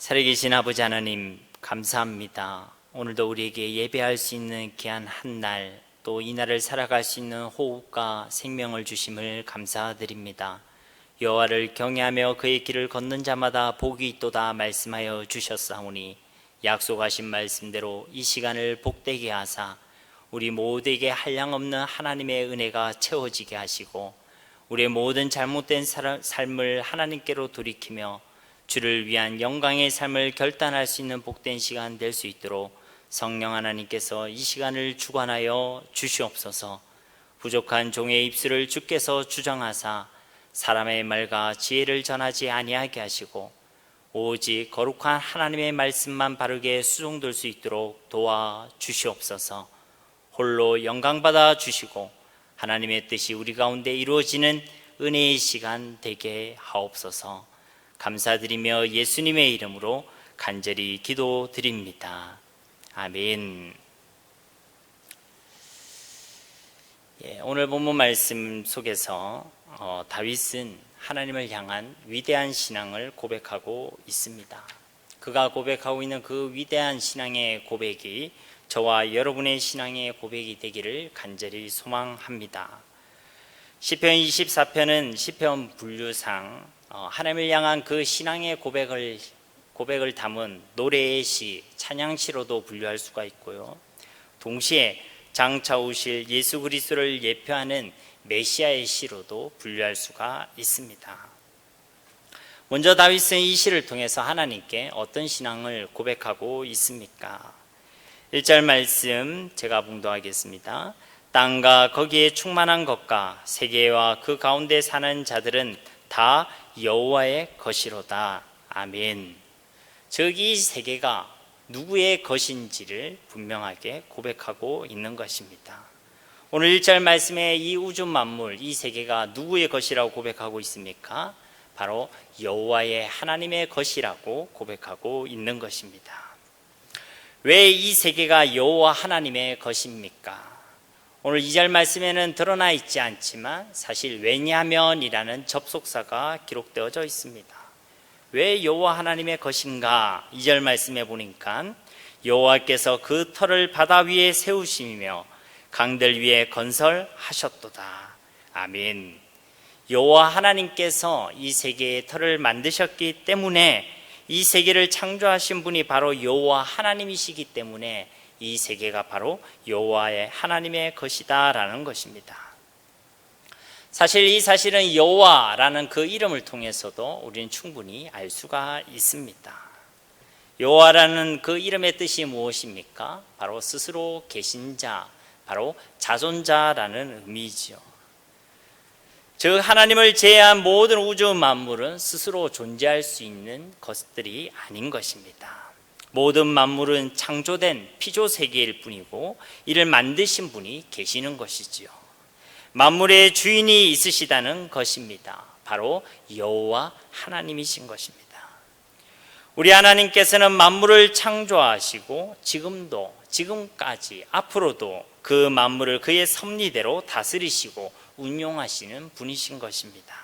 살아계신 아버지 하나님, 감사합니다. 오늘도 우리에게 예배할 수 있는 귀한 한 날, 또 이 날을 살아갈 수 있는 호흡과 생명을 주심을 감사드립니다. 여호와를 경외하며 그의 길을 걷는 자마다 복이 있도다 말씀하여 주셨사오니, 약속하신 말씀대로 이 시간을 복되게 하사 우리 모두에게 한량없는 하나님의 은혜가 채워지게 하시고, 우리의 모든 잘못된 삶을 하나님께로 돌이키며 주를 위한 영광의 삶을 결단할 수 있는 복된 시간 될 수 있도록 성령 하나님께서 이 시간을 주관하여 주시옵소서. 부족한 종의 입술을 주께서 주정하사 사람의 말과 지혜를 전하지 아니하게 하시고, 오직 거룩한 하나님의 말씀만 바르게 수종될 수 있도록 도와 주시옵소서. 홀로 영광받아 주시고 하나님의 뜻이 우리 가운데 이루어지는 은혜의 시간 되게 하옵소서. 감사드리며 예수님의 이름으로 간절히 기도드립니다. 아멘. 오늘 본문 말씀 속에서 다윗은 하나님을 향한 위대한 신앙을 고백하고 있습니다. 그가 고백하고 있는 그 위대한 신앙의 고백이 저와 여러분의 신앙의 고백이 되기를 간절히 소망합니다. 시편 24편은 시편 분류상 하나님을 향한 그 신앙의 고백을 담은 노래의 시, 찬양시로도 분류할 수가 있고요. 동시에 장차 오실 예수 그리스도를 예표하는 메시아의 시로도 분류할 수가 있습니다. 먼저 다윗은 이 시를 통해서 하나님께 어떤 신앙을 고백하고 있습니까? 1절 말씀 제가 봉독하겠습니다. 땅과 거기에 충만한 것과 세계와 그 가운데 사는 자들은 다 여호와의 것이로다. 아멘. 즉 이 세계가 누구의 것인지를 분명하게 고백하고 있는 것입니다. 오늘 1절 말씀에 이 우주 만물, 이 세계가 누구의 것이라고 고백하고 있습니까? 바로 여호와의 하나님의 것이라고 고백하고 있는 것입니다. 왜 이 세계가 여호와 하나님의 것입니까? 오늘 2절 말씀에는 드러나 있지 않지만 사실 왜냐하면이라는 접속사가 기록되어져 있습니다. 왜 여호와 하나님의 것인가? 2절 말씀에 보니까 여호와께서 그 터를 바다 위에 세우시며 강들 위에 건설하셨도다. 아멘. 여호와 하나님께서 이 세계의 터를 만드셨기 때문에, 이 세계를 창조하신 분이 바로 여호와 하나님이시기 때문에 이 세계가 바로 여호와의 하나님의 것이다 라는 것입니다. 사실 이 사실은 여호와라는 그 이름을 통해서도 우리는 충분히 알 수가 있습니다. 여호와라는 그 이름의 뜻이 무엇입니까? 바로 스스로 계신 자, 바로 자존자라는 의미이죠. 즉 하나님을 제외한 모든 우주 만물은 스스로 존재할 수 있는 것들이 아닌 것입니다. 모든 만물은 창조된 피조세계일 뿐이고 이를 만드신 분이 계시는 것이지요. 만물의 주인이 있으시다는 것입니다. 바로 여호와 하나님이신 것입니다. 우리 하나님께서는 만물을 창조하시고 지금까지 앞으로도 그 만물을 그의 섭리대로 다스리시고 운용하시는 분이신 것입니다.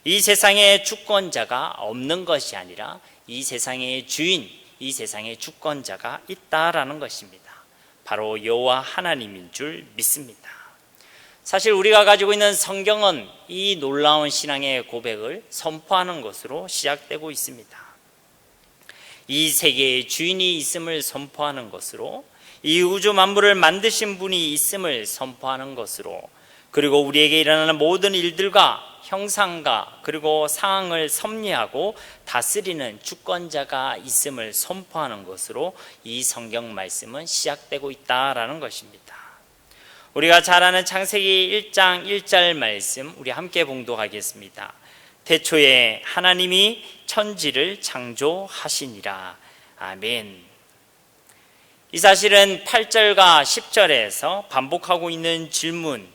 이 세상에 주권자가 없는 것이 아니라 이 세상의 주인, 이 세상의 주권자가 있다라는 것입니다. 바로 여호와 하나님인 줄 믿습니다. 사실 우리가 가지고 있는 성경은 이 놀라운 신앙의 고백을 선포하는 것으로 시작되고 있습니다. 이 세계의 주인이 있음을 선포하는 것으로, 이 우주 만물을 만드신 분이 있음을 선포하는 것으로, 그리고 우리에게 일어나는 모든 일들과 형상과 그리고 상황을 섭리하고 다스리는 주권자가 있음을 선포하는 것으로 이 성경 말씀은 시작되고 있다라는 것입니다. 우리가 잘 아는 창세기 1장 1절 말씀 우리 함께 봉독하겠습니다. 태초에 하나님이 천지를 창조하시니라. 아멘. 이 사실은 8절과 10절에서 반복하고 있는 질문,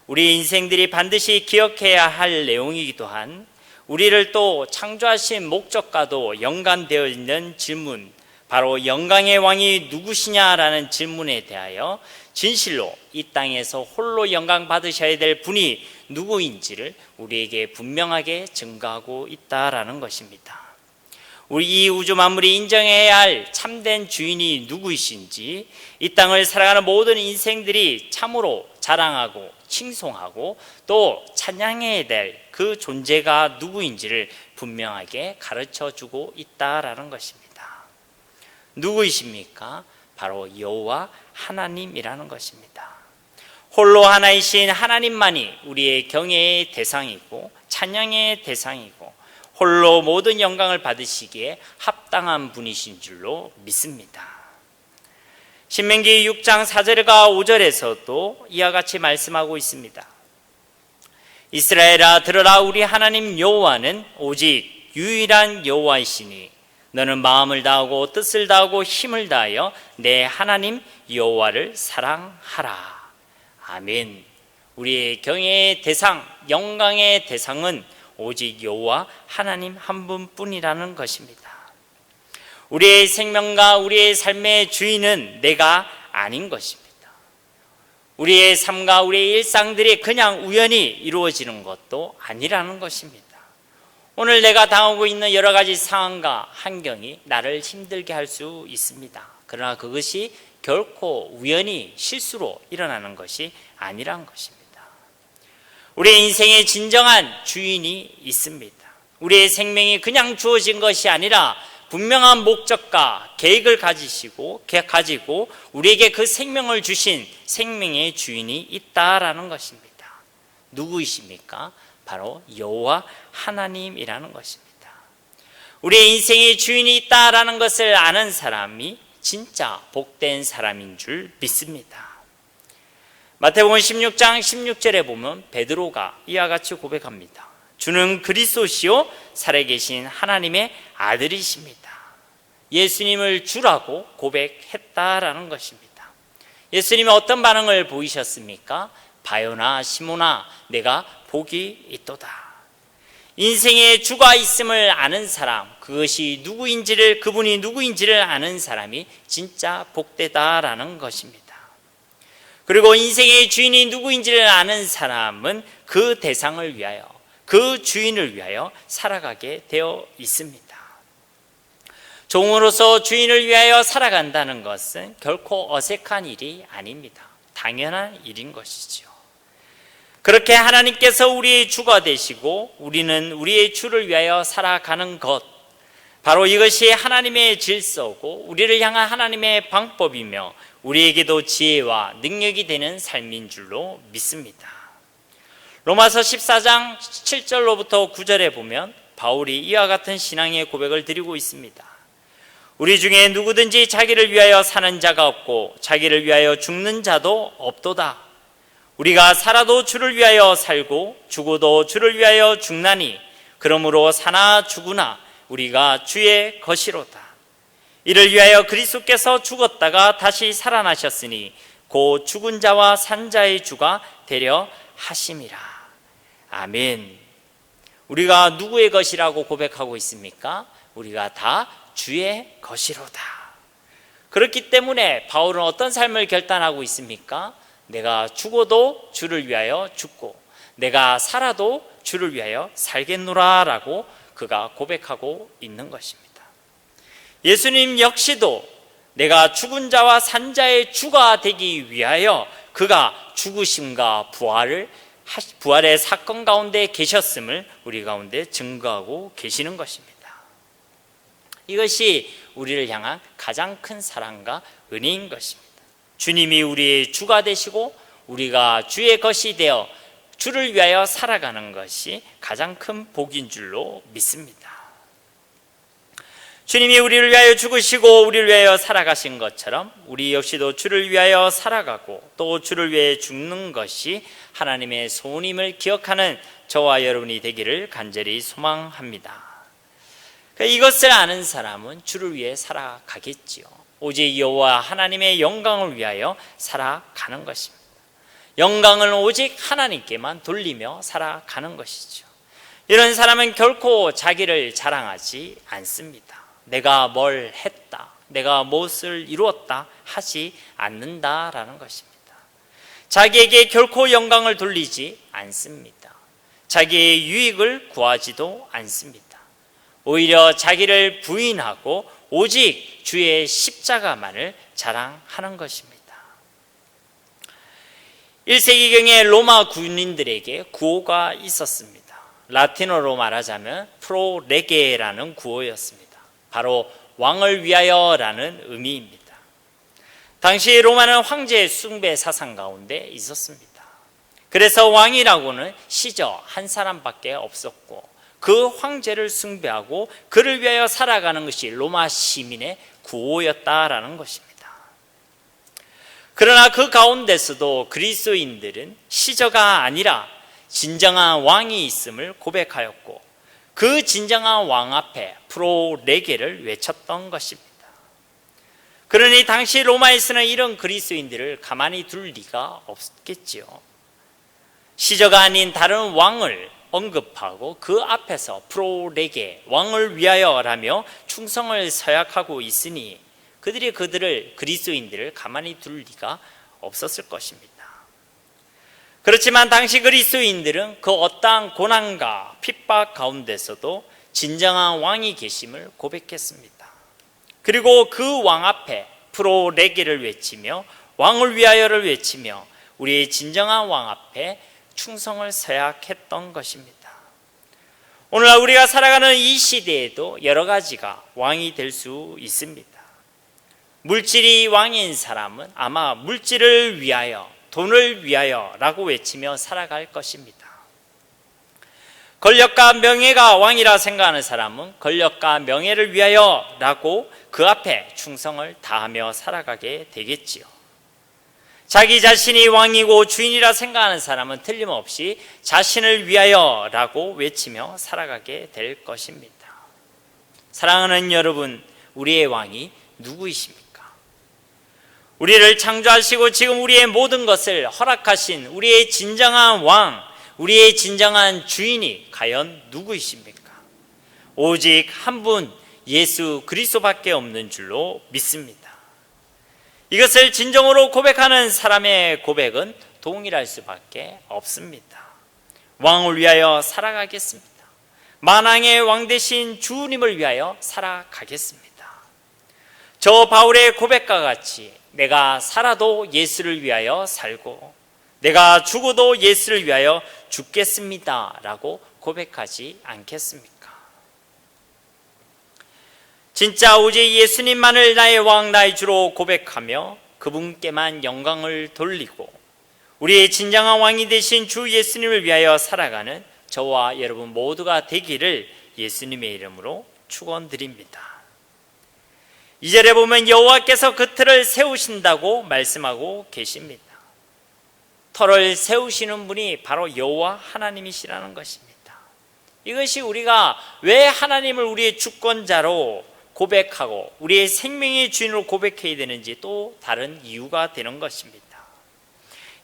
우리 인생들이 반드시 기억해야 할 내용이기도 한, 우리를 또 창조하신 목적과도 연관되어 있는 질문, 바로 영광의 왕이 누구시냐라는 질문에 대하여 진실로 이 땅에서 홀로 영광 받으셔야 될 분이 누구인지를 우리에게 분명하게 증거하고 있다라는 것입니다. 우리 이 우주 만물이 인정해야 할 참된 주인이 누구이신지, 이 땅을 살아가는 모든 인생들이 참으로 자랑하고 칭송하고 또 찬양해야 될 그 존재가 누구인지를 분명하게 가르쳐주고 있다라는 것입니다. 누구이십니까? 바로 여호와 하나님이라는 것입니다. 홀로 하나이신 하나님만이 우리의 경외의 대상이고 찬양의 대상이고 홀로 모든 영광을 받으시기에 합당한 분이신 줄로 믿습니다. 신명기 6장 4절과 5절에서도 이와 같이 말씀하고 있습니다. 이스라엘아 들으라, 우리 하나님 여호와는 오직 유일한 여호와이시니 너는 마음을 다하고 뜻을 다하고 힘을 다하여 내 하나님 여호와를 사랑하라. 아멘. 우리의 경외의 대상, 영광의 대상은 오직 여호와 하나님 한 분뿐이라는 것입니다. 우리의 생명과 우리의 삶의 주인은 내가 아닌 것입니다. 우리의 삶과 우리의 일상들이 그냥 우연히 이루어지는 것도 아니라는 것입니다. 오늘 내가 당하고 있는 여러 가지 상황과 환경이 나를 힘들게 할 수 있습니다. 그러나 그것이 결코 우연히 실수로 일어나는 것이 아니란 것입니다. 우리의 인생에 진정한 주인이 있습니다. 우리의 생명이 그냥 주어진 것이 아니라 분명한 목적과 계획을 가지고 우리에게 그 생명을 주신 생명의 주인이 있다라는 것입니다. 누구이십니까? 바로 여호와 하나님이라는 것입니다. 우리의 인생의 주인이 있다라는 것을 아는 사람이 진짜 복된 사람인 줄 믿습니다. 마태복음 16장 16절에 보면 베드로가 이와 같이 고백합니다. 주는 그리스도시요 살아계신 하나님의 아들이십니다. 예수님을 주라고 고백했다라는 것입니다. 예수님이 어떤 반응을 보이셨습니까? 바요나 시몬아, 내가 복이 있도다. 인생의 주가 있음을 아는 사람, 그분이 누구인지를 아는 사람이 진짜 복되다라는 것입니다. 그리고 인생의 주인이 누구인지를 아는 사람은 그 대상을 위하여, 그 주인을 위하여 살아가게 되어 있습니다. 종으로서 주인을 위하여 살아간다는 것은 결코 어색한 일이 아닙니다. 당연한 일인 것이죠. 그렇게 하나님께서 우리의 주가 되시고 우리는 우리의 주를 위하여 살아가는 것, 바로 이것이 하나님의 질서고 우리를 향한 하나님의 방법이며 우리에게도 지혜와 능력이 되는 삶인 줄로 믿습니다. 로마서 14장 7절로부터 9절에 보면 바울이 이와 같은 신앙의 고백을 드리고 있습니다. 우리 중에 누구든지 자기를 위하여 사는 자가 없고 자기를 위하여 죽는 자도 없도다. 우리가 살아도 주를 위하여 살고 죽어도 주를 위하여 죽나니 그러므로 사나 죽으나 우리가 주의 것이로다. 이를 위하여 그리스도께서 죽었다가 다시 살아나셨으니 곧 죽은 자와 산 자의 주가 되려 하심이라. 아멘. 우리가 누구의 것이라고 고백하고 있습니까? 우리가 다 주의 것이로다. 그렇기 때문에 바울은 어떤 삶을 결단하고 있습니까? 내가 죽어도 주를 위하여 죽고 내가 살아도 주를 위하여 살겠노라 라고 그가 고백하고 있는 것입니다. 예수님 역시도 내가 죽은 자와 산 자의 주가 되기 위하여 그가 죽으심과 부활의 사건 가운데 계셨음을 우리 가운데 증거하고 계시는 것입니다. 이것이 우리를 향한 가장 큰 사랑과 은혜인 것입니다. 주님이 우리의 주가 되시고 우리가 주의 것이 되어 주를 위하여 살아가는 것이 가장 큰 복인 줄로 믿습니다. 주님이 우리를 위하여 죽으시고 우리를 위하여 살아가신 것처럼 우리 역시도 주를 위하여 살아가고 또 주를 위해 죽는 것이 하나님의 소원임을 기억하는 저와 여러분이 되기를 간절히 소망합니다. 이것을 아는 사람은 주를 위해 살아가겠지요. 오직 여호와 하나님의 영광을 위하여 살아가는 것입니다. 영광을 오직 하나님께만 돌리며 살아가는 것이죠. 이런 사람은 결코 자기를 자랑하지 않습니다. 내가 뭘 했다, 내가 무엇을 이루었다 하지 않는다라는 것입니다. 자기에게 결코 영광을 돌리지 않습니다. 자기의 유익을 구하지도 않습니다. 오히려 자기를 부인하고 오직 주의 십자가만을 자랑하는 것입니다. 1세기경에 로마 군인들에게 구호가 있었습니다. 라틴어로 말하자면 프로레게라는 구호였습니다. 바로 왕을 위하여라는 의미입니다. 당시 로마는 황제 숭배 사상 가운데 있었습니다. 그래서 왕이라고는 시저 한 사람밖에 없었고 그 황제를 숭배하고 그를 위하여 살아가는 것이 로마 시민의 구호였다라는 것입니다. 그러나 그 가운데서도 그리스도인들은 시저가 아니라 진정한 왕이 있음을 고백하였고 그 진정한 왕 앞에 프로레게를 외쳤던 것입니다. 그러니 당시 로마에서는 이런 그리스도인들을 가만히 둘 리가 없겠지요. 시저가 아닌 다른 왕을 언급하고 그 앞에서 프로레게 왕을 위하여라며 충성을 서약하고 있으니 그들이 그리스도인들을 가만히 둘 리가 없었을 것입니다. 그렇지만 당시 그리스도인들은 그 어떠한 고난과 핍박 가운데서도 진정한 왕이 계심을 고백했습니다. 그리고 그 왕 앞에 프로레게를 외치며 왕을 위하여를 외치며 우리의 진정한 왕 앞에 충성을 서약했던 것입니다. 오늘날 우리가 살아가는 이 시대에도 여러 가지가 왕이 될 수 있습니다. 물질이 왕인 사람은 아마 물질을 위하여, 돈을 위하여라고 외치며 살아갈 것입니다. 권력과 명예가 왕이라 생각하는 사람은 권력과 명예를 위하여라고 그 앞에 충성을 다하며 살아가게 되겠지요. 자기 자신이 왕이고 주인이라 생각하는 사람은 틀림없이 자신을 위하여라고 외치며 살아가게 될 것입니다. 사랑하는 여러분, 우리의 왕이 누구이십니까? 우리를 창조하시고 지금 우리의 모든 것을 허락하신 우리의 진정한 왕, 우리의 진정한 주인이 과연 누구이십니까? 오직 한 분 예수 그리스도밖에 없는 줄로 믿습니다. 이것을 진정으로 고백하는 사람의 고백은 동일할 수밖에 없습니다. 왕을 위하여 살아가겠습니다. 만왕의 왕 되신 주님을 위하여 살아가겠습니다. 저 바울의 고백과 같이 내가 살아도 예수를 위하여 살고 내가 죽어도 예수를 위하여 죽겠습니다 라고 고백하지 않겠습니까? 진짜 오직 예수님만을 나의 왕 나의 주로 고백하며 그분께만 영광을 돌리고 우리의 진정한 왕이 되신 주 예수님을 위하여 살아가는 저와 여러분 모두가 되기를 예수님의 이름으로 축원드립니다. 2절에 보면 여호와께서 그 틀을 세우신다고 말씀하고 계십니다. 터를 세우시는 분이 바로 여호와 하나님이시라는 것입니다. 이것이 우리가 왜 하나님을 우리의 주권자로 고백하고 우리의 생명의 주인으로 고백해야 되는지 또 다른 이유가 되는 것입니다.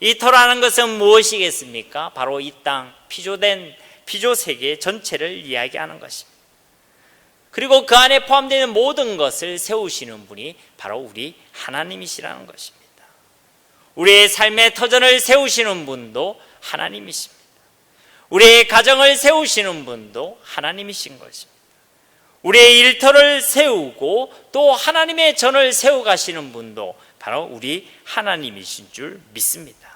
이 터라는 것은 무엇이겠습니까? 바로 이 땅 피조된 피조세계 전체를 이야기하는 것입니다. 그리고 그 안에 포함되는 모든 것을 세우시는 분이 바로 우리 하나님이시라는 것입니다. 우리의 삶의 터전을 세우시는 분도 하나님이십니다. 우리의 가정을 세우시는 분도 하나님이신 것입니다. 우리의 일터를 세우고 또 하나님의 전을 세워가시는 분도 바로 우리 하나님이신 줄 믿습니다.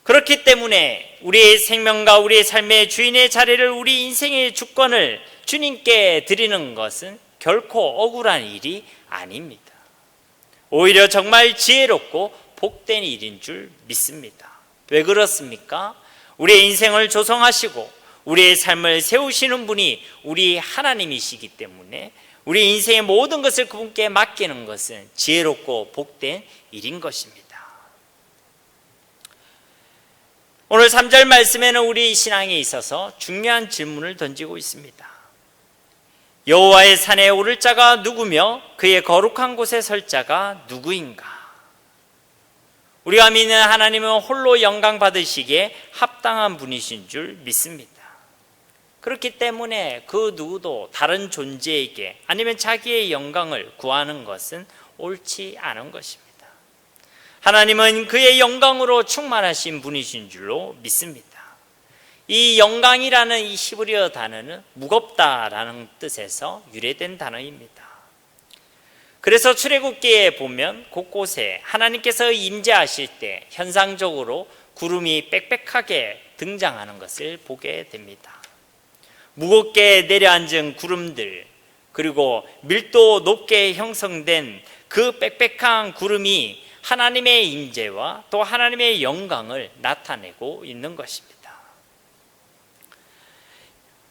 그렇기 때문에 우리의 생명과 우리의 삶의 주인의 자리를 우리 인생의 주권을 주님께 드리는 것은 결코 억울한 일이 아닙니다. 오히려 정말 지혜롭고 복된 일인 줄 믿습니다. 왜 그렇습니까? 우리의 인생을 조성하시고 우리의 삶을 세우시는 분이 우리 하나님이시기 때문에 우리 인생의 모든 것을 그분께 맡기는 것은 지혜롭고 복된 일인 것입니다. 오늘 3절 말씀에는 우리 신앙에 있어서 중요한 질문을 던지고 있습니다. 여호와의 산에 오를 자가 누구며 그의 거룩한 곳에 설 자가 누구인가? 우리가 믿는 하나님은 홀로 영광 받으시기에 합당한 분이신 줄 믿습니다. 그렇기 때문에 그 누구도 다른 존재에게 아니면 자기의 영광을 구하는 것은 옳지 않은 것입니다. 하나님은 그의 영광으로 충만하신 분이신 줄로 믿습니다. 이 영광이라는 이 히브리어 단어는 무겁다라는 뜻에서 유래된 단어입니다. 그래서 출애굽기에 보면 곳곳에 하나님께서 임재하실 때 현상적으로 구름이 빽빽하게 등장하는 것을 보게 됩니다. 무겁게 내려앉은 구름들, 그리고 밀도 높게 형성된 그 빽빽한 구름이 하나님의 임재와 또 하나님의 영광을 나타내고 있는 것입니다.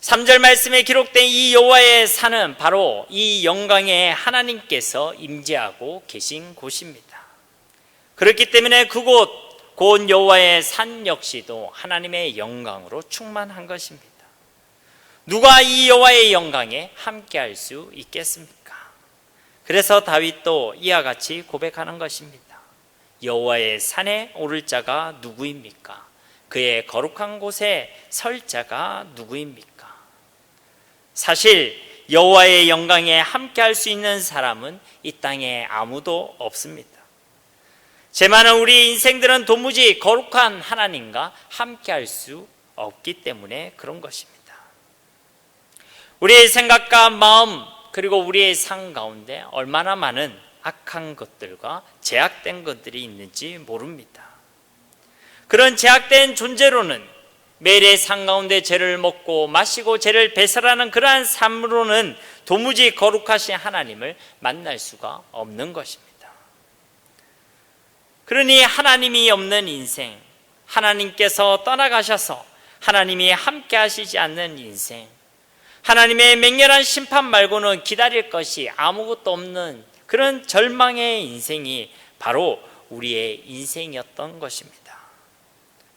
3절 말씀에 기록된 이 여호와의 산은 바로 이 영광의 하나님께서 임재하고 계신 곳입니다. 그렇기 때문에 그곳 곧 여호와의 산 역시도 하나님의 영광으로 충만한 것입니다. 누가 이 여호와의 영광에 함께할 수 있겠습니까? 그래서 다윗도 이와 같이 고백하는 것입니다. 여호와의 산에 오를 자가 누구입니까? 그의 거룩한 곳에 설 자가 누구입니까? 사실 여호와의 영광에 함께할 수 있는 사람은 이 땅에 아무도 없습니다. 제 많은 우리 인생들은 도무지 거룩한 하나님과 함께할 수 없기 때문에 그런 것입니다. 우리의 생각과 마음 그리고 우리의 삶 가운데 얼마나 많은 악한 것들과 제약된 것들이 있는지 모릅니다. 그런 제약된 존재로는 매일의 삶 가운데 죄를 먹고 마시고 죄를 배설하는 그러한 삶으로는 도무지 거룩하신 하나님을 만날 수가 없는 것입니다. 그러니 하나님이 없는 인생, 하나님께서 떠나가셔서 하나님이 함께 하시지 않는 인생, 하나님의 맹렬한 심판 말고는 기다릴 것이 아무것도 없는 그런 절망의 인생이 바로 우리의 인생이었던 것입니다.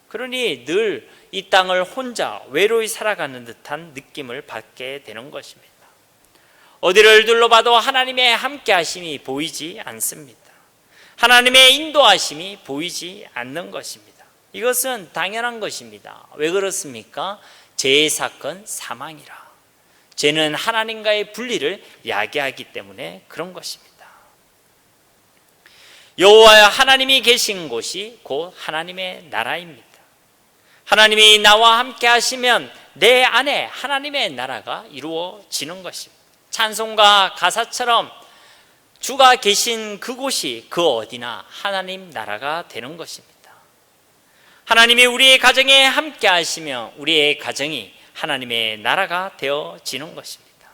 그러니 늘 이 땅을 혼자 외로이 살아가는 듯한 느낌을 받게 되는 것입니다. 어디를 둘러봐도 하나님의 함께 하심이 보이지 않습니다. 하나님의 인도하심이 보이지 않는 것입니다. 이것은 당연한 것입니다. 왜 그렇습니까? 죄의 사건 사망이라. 죄는 하나님과의 분리를 야기하기 때문에 그런 것입니다. 여호와 하나님이 계신 곳이 곧 하나님의 나라입니다. 하나님이 나와 함께 하시면 내 안에 하나님의 나라가 이루어지는 것입니다. 찬송가 가사처럼 주가 계신 그곳이 그 어디나 하나님 나라가 되는 것입니다. 하나님이 우리의 가정에 함께 하시며 우리의 가정이 하나님의 나라가 되어지는 것입니다.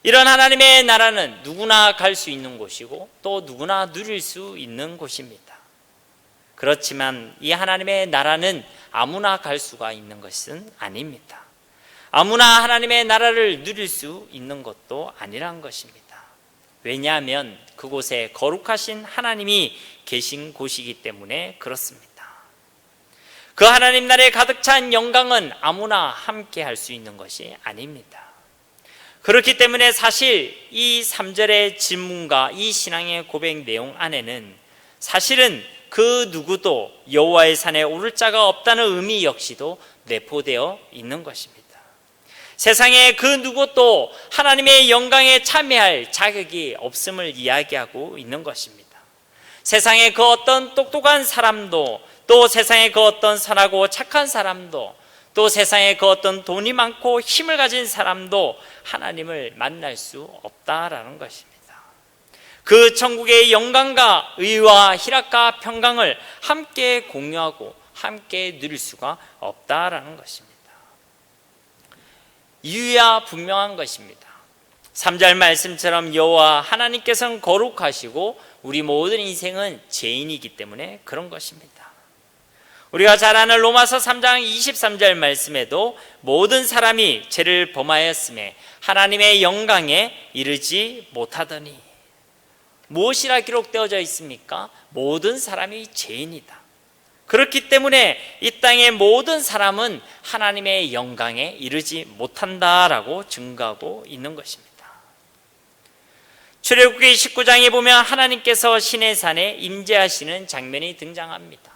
이런 하나님의 나라는 누구나 갈 수 있는 곳이고 또 누구나 누릴 수 있는 곳입니다. 그렇지만 이 하나님의 나라는 아무나 갈 수가 있는 것은 아닙니다. 아무나 하나님의 나라를 누릴 수 있는 것도 아니란 것입니다. 왜냐하면 그곳에 거룩하신 하나님이 계신 곳이기 때문에 그렇습니다. 그 하나님 나라에 가득 찬 영광은 아무나 함께 할 수 있는 것이 아닙니다. 그렇기 때문에 사실 이 3절의 질문과 이 신앙의 고백 내용 안에는 사실은 그 누구도 여호와의 산에 오를 자가 없다는 의미 역시도 내포되어 있는 것입니다. 세상에 그 누구도 하나님의 영광에 참여할 자격이 없음을 이야기하고 있는 것입니다. 세상에 그 어떤 똑똑한 사람도 또 세상에 그 어떤 선하고 착한 사람도 또 세상에 그 어떤 돈이 많고 힘을 가진 사람도 하나님을 만날 수 없다라는 것입니다. 그 천국의 영광과 의와 희락과 평강을 함께 공유하고 함께 누릴 수가 없다라는 것입니다. 이유야 분명한 것입니다. 3절 말씀처럼 여호와 하나님께서는 거룩하시고 우리 모든 인생은 죄인이기 때문에 그런 것입니다. 우리가 잘 아는 로마서 3장 23절 말씀에도 모든 사람이 죄를 범하였음에 하나님의 영광에 이르지 못하더니 무엇이라 기록되어져 있습니까? 모든 사람이 죄인이다. 그렇기 때문에 이 땅의 모든 사람은 하나님의 영광에 이르지 못한다라고 증거하고 있는 것입니다. 출애굽기 19장에 보면 하나님께서 시내산에 임재하시는 장면이 등장합니다.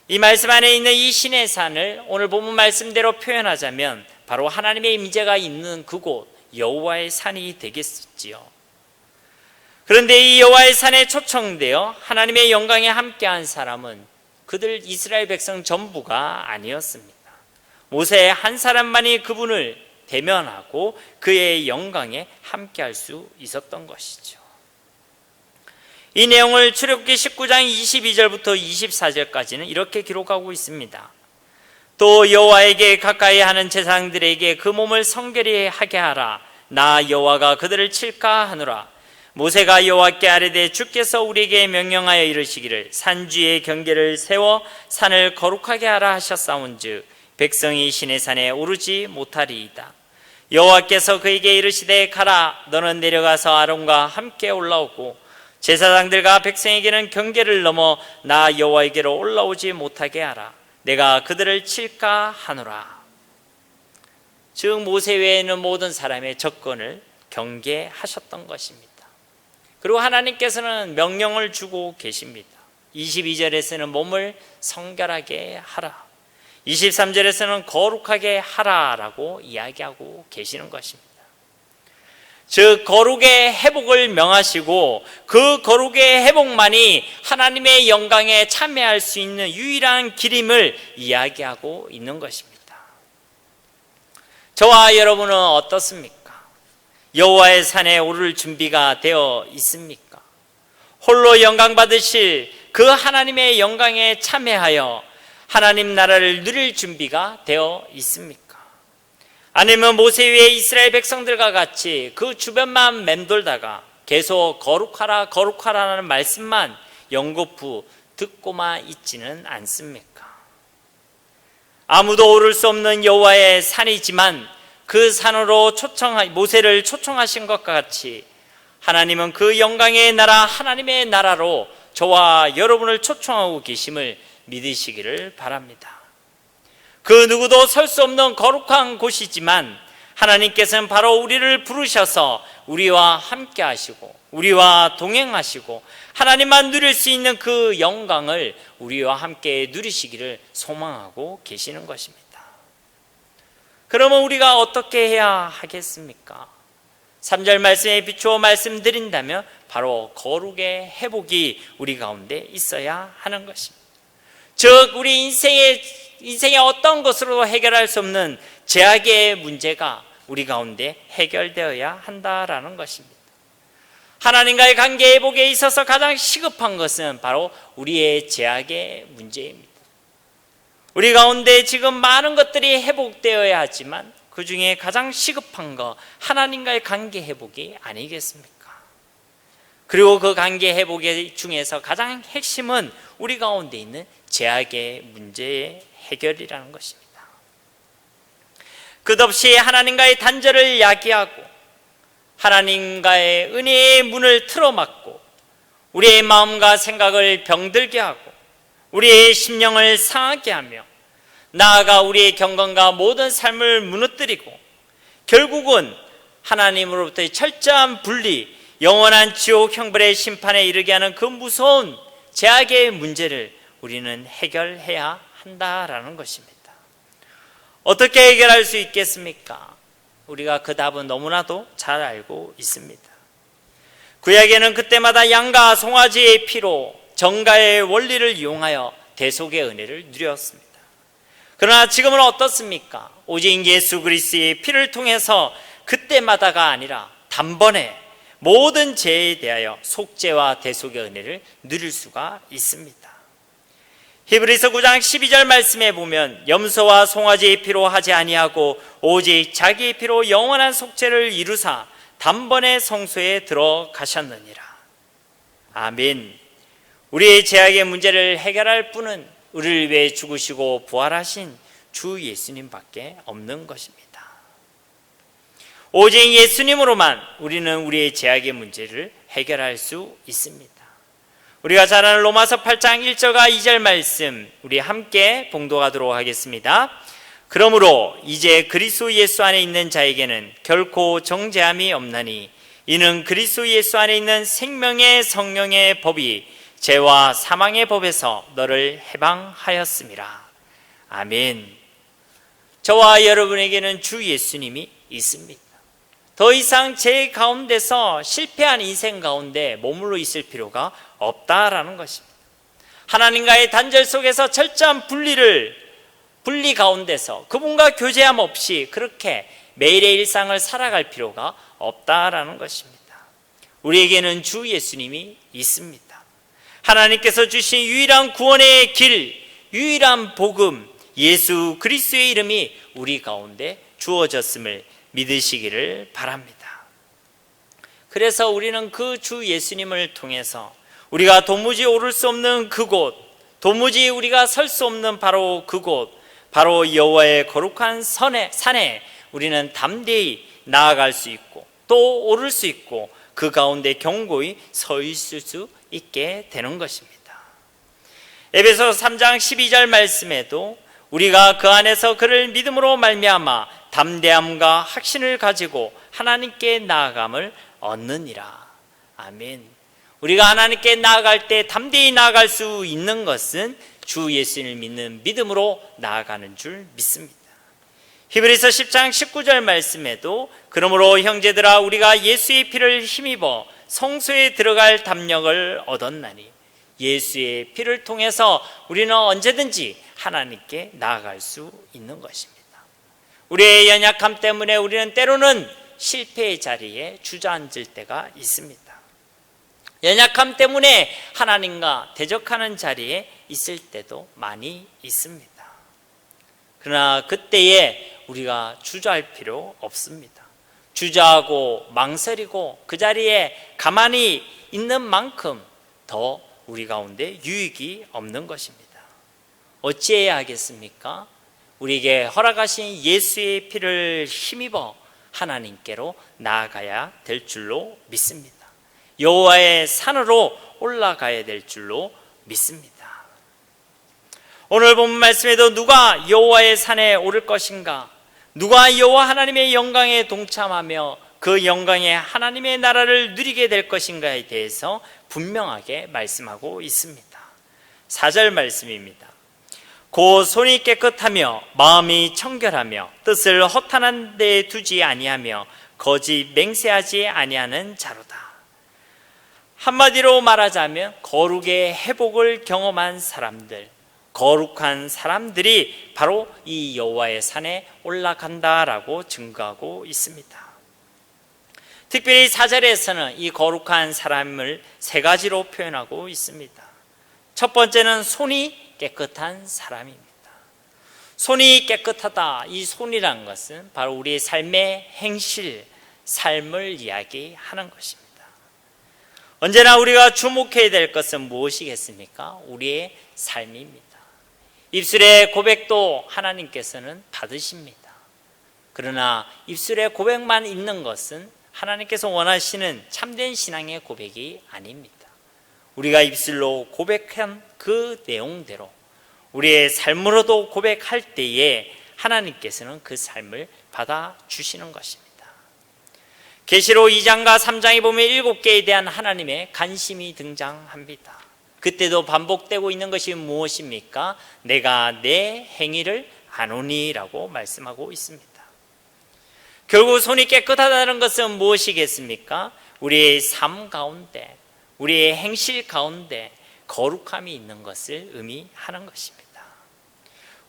이 말씀 안에 있는 이 시내산을 오늘 본문 말씀대로 표현하자면 바로 하나님의 임재가 있는 그곳 여호와의 산이 되겠지요. 그런데 이 여호와의 산에 초청되어 하나님의 영광에 함께한 사람은 그들 이스라엘 백성 전부가 아니었습니다. 모세 한 사람만이 그분을 대면하고 그의 영광에 함께할 수 있었던 것이죠. 이 내용을 출애굽기 19장 22절부터 24절까지는 이렇게 기록하고 있습니다. 또 여호와에게 가까이 하는 제사장들에게 그 몸을 성결히 하게 하라. 나 여호와가 그들을 칠까 하노라. 모세가 여호와께 아뢰되 주께서 우리에게 명령하여 이르시기를 산주의 경계를 세워 산을 거룩하게 하라 하셨사온즉 백성이 시내 산에 오르지 못하리이다. 여호와께서 그에게 이르시되 가라. 너는 내려가서 아론과 함께 올라오고 제사장들과 백성에게는 경계를 넘어 나 여호와에게로 올라오지 못하게 하라. 내가 그들을 칠까 하노라. 즉 모세 외에는 모든 사람의 접근을 경계하셨던 것입니다. 그리고 하나님께서는 명령을 주고 계십니다. 22절에서는 몸을 성결하게 하라, 23절에서는 거룩하게 하라라고 이야기하고 계시는 것입니다. 즉 거룩의 회복을 명하시고 그 거룩의 회복만이 하나님의 영광에 참여할 수 있는 유일한 길임을 이야기하고 있는 것입니다. 저와 여러분은 어떻습니까? 여호와의 산에 오를 준비가 되어 있습니까? 홀로 영광 받으실 그 하나님의 영광에 참여하여 하나님 나라를 누릴 준비가 되어 있습니까? 아니면 모세 위에 이스라엘 백성들과 같이 그 주변만 맴돌다가 계속 거룩하라 거룩하라는 말씀만 연거푸 듣고만 있지는 않습니까? 아무도 오를 수 없는 여호와의 산이지만 그 산으로 모세를 초청하신 것과 같이 하나님은 그 영광의 나라 하나님의 나라로 저와 여러분을 초청하고 계심을 믿으시기를 바랍니다. 그 누구도 설 수 없는 거룩한 곳이지만 하나님께서는 바로 우리를 부르셔서 우리와 함께 하시고 우리와 동행하시고 하나님만 누릴 수 있는 그 영광을 우리와 함께 누리시기를 소망하고 계시는 것입니다. 그러면 우리가 어떻게 해야 하겠습니까? 3절 말씀에 비추어 말씀드린다면 바로 거룩의 회복이 우리 가운데 있어야 하는 것입니다. 즉 우리 인생의 어떤 것으로도 해결할 수 없는 죄악의 문제가 우리 가운데 해결되어야 한다라는 것입니다. 하나님과의 관계 회복에 있어서 가장 시급한 것은 바로 우리의 죄악의 문제입니다. 우리 가운데 지금 많은 것들이 회복되어야 하지만 그 중에 가장 시급한 거 하나님과의 관계 회복이 아니겠습니까? 그리고 그 관계 회복 중에서 가장 핵심은 우리 가운데 있는 죄악의 문제의 해결이라는 것입니다. 끝없이 하나님과의 단절을 야기하고 하나님과의 은혜의 문을 틀어막고 우리의 마음과 생각을 병들게 하고 우리의 심령을 상하게 하며 나아가 우리의 경건과 모든 삶을 무너뜨리고 결국은 하나님으로부터의 철저한 분리, 영원한 지옥 형벌의 심판에 이르게 하는 그 무서운 죄악의 문제를 우리는 해결해야 한다라는 것입니다. 어떻게 해결할 수 있겠습니까? 우리가 그 답은 너무나도 잘 알고 있습니다. 구약에는 그때마다 양과 송아지의 피로 정가의 원리를 이용하여 대속의 은혜를 누렸습니다. 그러나 지금은 어떻습니까? 오직 예수 그리스도의 피를 통해서 그때마다가 아니라 단번에 모든 죄에 대하여 속죄와 대속의 은혜를 누릴 수가 있습니다. 히브리서 9장 12절 말씀에 보면 염소와 송아지의 피로 하지 아니하고 오직 자기의 피로 영원한 속죄를 이루사 단번에 성소에 들어가셨느니라. 아멘. 우리의 죄악의 문제를 해결할 분은 우리를 위해 죽으시고 부활하신 주 예수님밖에 없는 것입니다. 오직 예수님으로만 우리는 우리의 죄악의 문제를 해결할 수 있습니다. 우리가 잘 아는 로마서 8장 1절과 2절 말씀 우리 함께 봉독하도록 하겠습니다. 그러므로 이제 그리스도 예수 안에 있는 자에게는 결코 정죄함이 없나니 이는 그리스도 예수 안에 있는 생명의 성령의 법이 죄와 사망의 법에서 너를 해방하였음이라. 아멘. 저와 여러분에게는 주 예수님이 있습니다. 더 이상 죄 가운데서 실패한 인생 가운데 머물러 있을 필요가 없다라는 것입니다. 하나님과의 단절 속에서 철저한 분리를 분리 가운데서 그분과 교제함 없이 그렇게 매일의 일상을 살아갈 필요가 없다라는 것입니다. 우리에게는 주 예수님이 있습니다. 하나님께서 주신 유일한 구원의 길, 유일한 복음, 예수 그리스도의 이름이 우리 가운데 주어졌음을 믿으시기를 바랍니다. 그래서 우리는 그 주 예수님을 통해서 우리가 도무지 오를 수 없는 그곳, 도무지 우리가 설 수 없는 바로 그곳, 바로 여호와의 거룩한 산에 우리는 담대히 나아갈 수 있고 또 오를 수 있고 그 가운데 견고히 서 있을 수 있게 되는 것입니다. 에베소서 3장 12절 말씀에도 우리가 그 안에서 그를 믿음으로 말미암아 담대함과 확신을 가지고 하나님께 나아감을 얻느니라. 아멘. 우리가 하나님께 나아갈 때 담대히 나아갈 수 있는 것은 주 예수님을 믿는 믿음으로 나아가는 줄 믿습니다. 히브리서 10장 19절 말씀에도 그러므로 형제들아 우리가 예수의 피를 힘입어 성소에 들어갈 담력을 얻었나니 예수의 피를 통해서 우리는 언제든지 하나님께 나아갈 수 있는 것입니다. 우리의 연약함 때문에 우리는 때로는 실패의 자리에 주저앉을 때가 있습니다. 연약함 때문에 하나님과 대적하는 자리에 있을 때도 많이 있습니다. 그러나 그때에 우리가 주저할 필요 없습니다. 주저하고 망설이고 그 자리에 가만히 있는 만큼 더 우리 가운데 유익이 없는 것입니다. 어찌해야 하겠습니까? 우리에게 허락하신 예수의 피를 힘입어 하나님께로 나아가야 될 줄로 믿습니다. 여호와의 산으로 올라가야 될 줄로 믿습니다. 오늘 본 말씀에도 누가 여호와의 산에 오를 것인가? 누가 여호와 하나님의 영광에 동참하며 그 영광의 하나님의 나라를 누리게 될 것인가에 대해서 분명하게 말씀하고 있습니다. 4절 말씀입니다. 곧 손이 깨끗하며 마음이 청결하며 뜻을 허탄한 데 두지 아니하며 거짓 맹세하지 아니하는 자로다. 한마디로 말하자면 거룩의 회복을 경험한 사람들, 거룩한 사람들이 바로 이 여호와의 산에 올라간다라고 증거하고 있습니다. 특별히 4절에서는 이 거룩한 사람을 세 가지로 표현하고 있습니다. 첫 번째는 손이 깨끗한 사람입니다. 손이 깨끗하다. 이 손이란 것은 바로 우리의 삶의 행실, 삶을 이야기하는 것입니다. 언제나 우리가 주목해야 될 것은 무엇이겠습니까? 우리의 삶입니다. 입술의 고백도 하나님께서는 받으십니다. 그러나 입술의 고백만 있는 것은 하나님께서 원하시는 참된 신앙의 고백이 아닙니다. 우리가 입술로 고백한 그 내용대로 우리의 삶으로도 고백할 때에 하나님께서는 그 삶을 받아주시는 것입니다. 계시록 2장과 3장에 보면 7개에 대한 하나님의 관심이 등장합니다. 그때도 반복되고 있는 것이 무엇입니까? 내가 내 행위를 아노니라고 말씀하고 있습니다. 결국 손이 깨끗하다는 것은 무엇이겠습니까? 우리의 삶 가운데, 우리의 행실 가운데 거룩함이 있는 것을 의미하는 것입니다.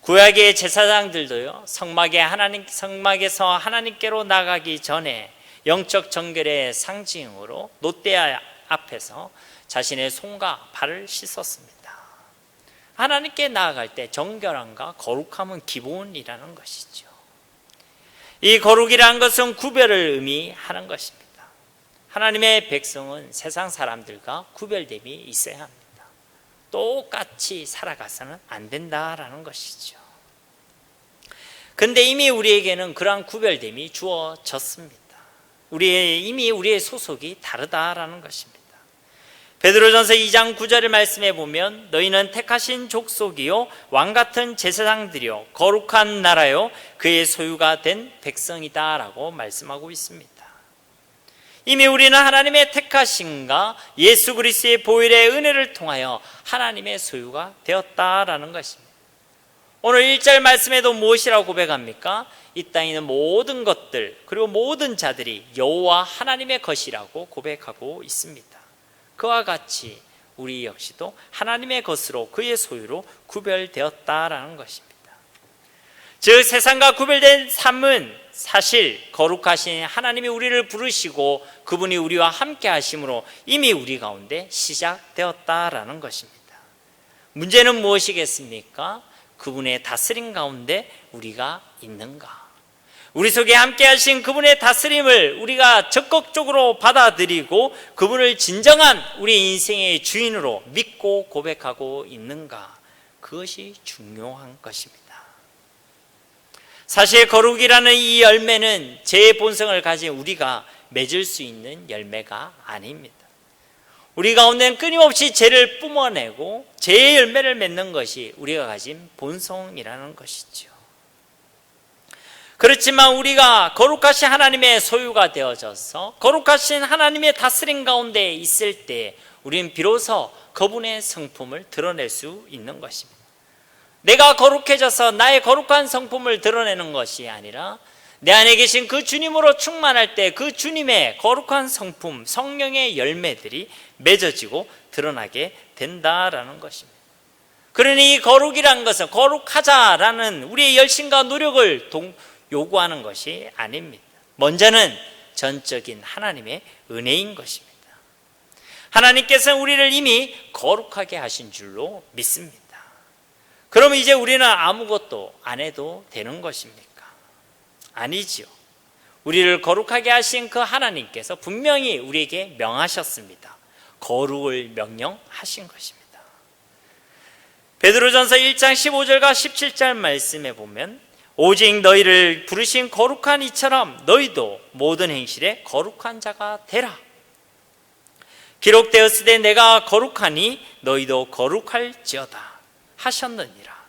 구약의 제사장들도요, 성막에서 하나님께로 나가기 전에 영적 정결의 상징으로 놋대 앞에서 자신의 손과 발을 씻었습니다. 하나님께 나아갈 때 정결함과 거룩함은 기본이라는 것이죠. 이 거룩이라는 것은 구별을 의미하는 것입니다. 하나님의 백성은 세상 사람들과 구별됨이 있어야 합니다. 똑같이 살아가서는 안 된다라는 것이죠. 그런데 이미 우리에게는 그러한 구별됨이 주어졌습니다. 이미 우리의 소속이 다르다라는 것입니다. 베드로전서 2장 9절의 말씀에 보면 너희는 택하신 족속이요 왕같은 제사장들이요 거룩한 나라요 그의 소유가 된 백성이다 라고 말씀하고 있습니다. 이미 우리는 하나님의 택하심과 예수 그리스도의 보혈의 은혜를 통하여 하나님의 소유가 되었다라는 것입니다. 오늘 1절 말씀에도 무엇이라고 고백합니까? 이 땅에 있는 모든 것들 그리고 모든 자들이 여호와 하나님의 것이라고 고백하고 있습니다. 그와 같이 우리 역시도 하나님의 것으로 그의 소유로 구별되었다라는 것입니다. 즉 세상과 구별된 삶은 사실 거룩하신 하나님이 우리를 부르시고 그분이 우리와 함께 하심으로 이미 우리 가운데 시작되었다라는 것입니다. 문제는 무엇이겠습니까? 그분의 다스림 가운데 우리가 있는가? 우리 속에 함께 하신 그분의 다스림을 우리가 적극적으로 받아들이고 그분을 진정한 우리 인생의 주인으로 믿고 고백하고 있는가? 그것이 중요한 것입니다. 사실 거룩이라는 이 열매는 제 본성을 가진 우리가 맺을 수 있는 열매가 아닙니다. 우리 가운데는 끊임없이 죄를 뿜어내고 죄의 열매를 맺는 것이 우리가 가진 본성이라는 것이죠. 그렇지만 우리가 거룩하신 하나님의 소유가 되어져서 거룩하신 하나님의 다스림 가운데 있을 때 우리는 비로소 그분의 성품을 드러낼 수 있는 것입니다. 내가 거룩해져서 나의 거룩한 성품을 드러내는 것이 아니라 내 안에 계신 그 주님으로 충만할 때 그 주님의 거룩한 성품, 성령의 열매들이 맺어지고 드러나게 된다라는 것입니다. 그러니 이 거룩이라는 것은 거룩하자라는 우리의 열심과 노력을 요구하는 것이 아닙니다. 먼저는 전적인 하나님의 은혜인 것입니다. 하나님께서는 우리를 이미 거룩하게 하신 줄로 믿습니다. 그럼 이제 우리는 아무것도 안 해도 되는 것입니까? 아니지요. 우리를 거룩하게 하신 그 하나님께서 분명히 우리에게 명하셨습니다. 거룩을 명령하신 것입니다. 베드로전서 1장 15절과 17절 말씀에 보면 오직 너희를 부르신 거룩한 이처럼 너희도 모든 행실에 거룩한 자가 되라. 기록되었으되 내가 거룩하니 너희도 거룩할지어다 하셨느니라.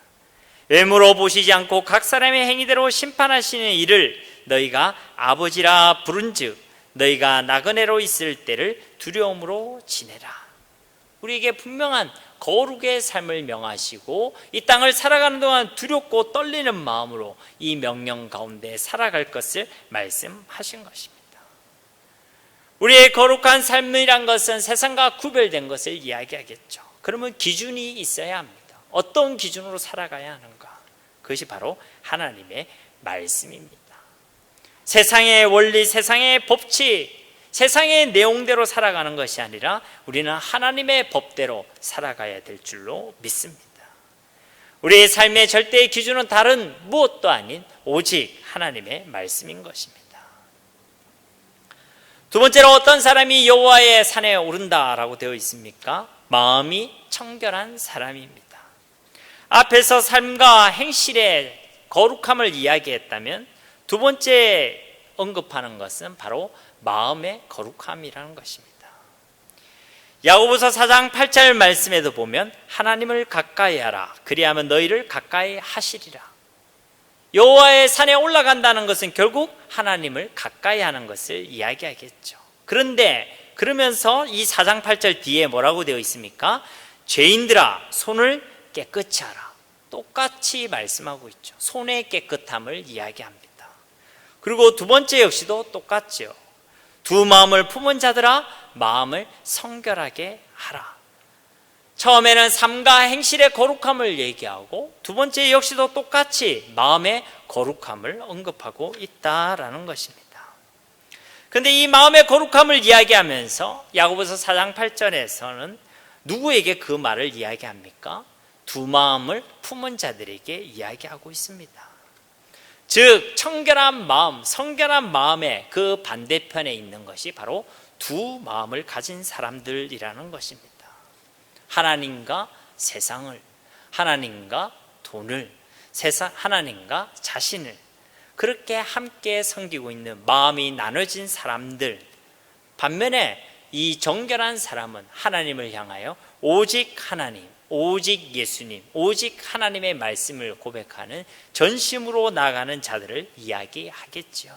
외모로 보시지 않고 각 사람의 행위대로 심판하시는 이를 너희가 아버지라 부른즉 너희가 나그네로 있을 때를 두려움으로 지내라. 우리에게 분명한 거룩의 삶을 명하시고 이 땅을 살아가는 동안 두렵고 떨리는 마음으로 이 명령 가운데 살아갈 것을 말씀하신 것입니다. 우리의 거룩한 삶이란 것은 세상과 구별된 것을 이야기하겠죠. 그러면 기준이 있어야 합니다. 어떤 기준으로 살아가야 하는가? 그것이 바로 하나님의 말씀입니다. 세상의 원리, 세상의 법칙, 세상의 내용대로 살아가는 것이 아니라 우리는 하나님의 법대로 살아가야 될 줄로 믿습니다. 우리의 삶의 절대의 기준은 다른 무엇도 아닌 오직 하나님의 말씀인 것입니다. 두 번째로 어떤 사람이 여호와의 산에 오른다라고 되어 있습니까? 마음이 청결한 사람입니다. 앞에서 삶과 행실의 거룩함을 이야기했다면 두 번째 언급하는 것은 바로 마음의 거룩함이라는 것입니다. 야고보서 4장 8절 말씀에도 보면 하나님을 가까이 하라 그리하면 너희를 가까이 하시리라. 여호와의 산에 올라간다는 것은 결국 하나님을 가까이 하는 것을 이야기하겠죠. 그런데 그러면서 이 4장 8절 뒤에 뭐라고 되어 있습니까? 죄인들아 손을 깨끗이 하라. 똑같이 말씀하고 있죠. 손의 깨끗함을 이야기합니다. 그리고 두 번째 역시도 똑같죠. 두 마음을 품은 자들아 마음을 성결하게 하라. 처음에는 삶과 행실의 거룩함을 얘기하고 두 번째 역시도 똑같이 마음의 거룩함을 언급하고 있다라는 것입니다. 그런데 이 마음의 거룩함을 이야기하면서 야고보서 4장 8절에서는 누구에게 그 말을 이야기합니까? 두 마음을 품은 자들에게 이야기하고 있습니다. 즉 청결한 마음, 성결한 마음의 그 반대편에 있는 것이 바로 두 마음을 가진 사람들이라는 것입니다. 하나님과 세상을, 하나님과 돈을, 하나님과 자신을 그렇게 함께 섬기고 있는 마음이 나눠진 사람들, 반면에 이 정결한 사람은 하나님을 향하여 오직 하나님, 오직 예수님, 오직 하나님의 말씀을 고백하는 전심으로 나아가는 자들을 이야기하겠죠.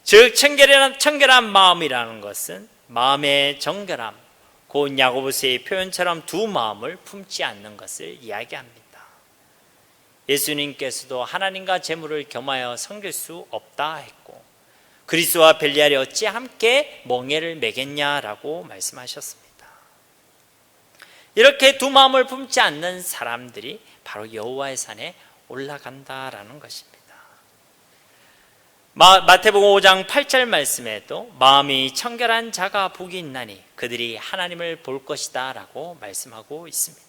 즉 청결한 마음이라는 것은 마음의 정결함, 곧 야고보서의 표현처럼 두 마음을 품지 않는 것을 이야기합니다. 예수님께서도 하나님과 재물을 겸하여 섬길 수 없다 했고 그리스도와 벨리알이 어찌 함께 멍에를 매겠냐라고 말씀하셨습니다. 이렇게 두 마음을 품지 않는 사람들이 바로 여호와의 산에 올라간다라는 것입니다. 마태복음 5장 8절 말씀에도 마음이 청결한 자가 복이 있나니 그들이 하나님을 볼 것이다 라고 말씀하고 있습니다.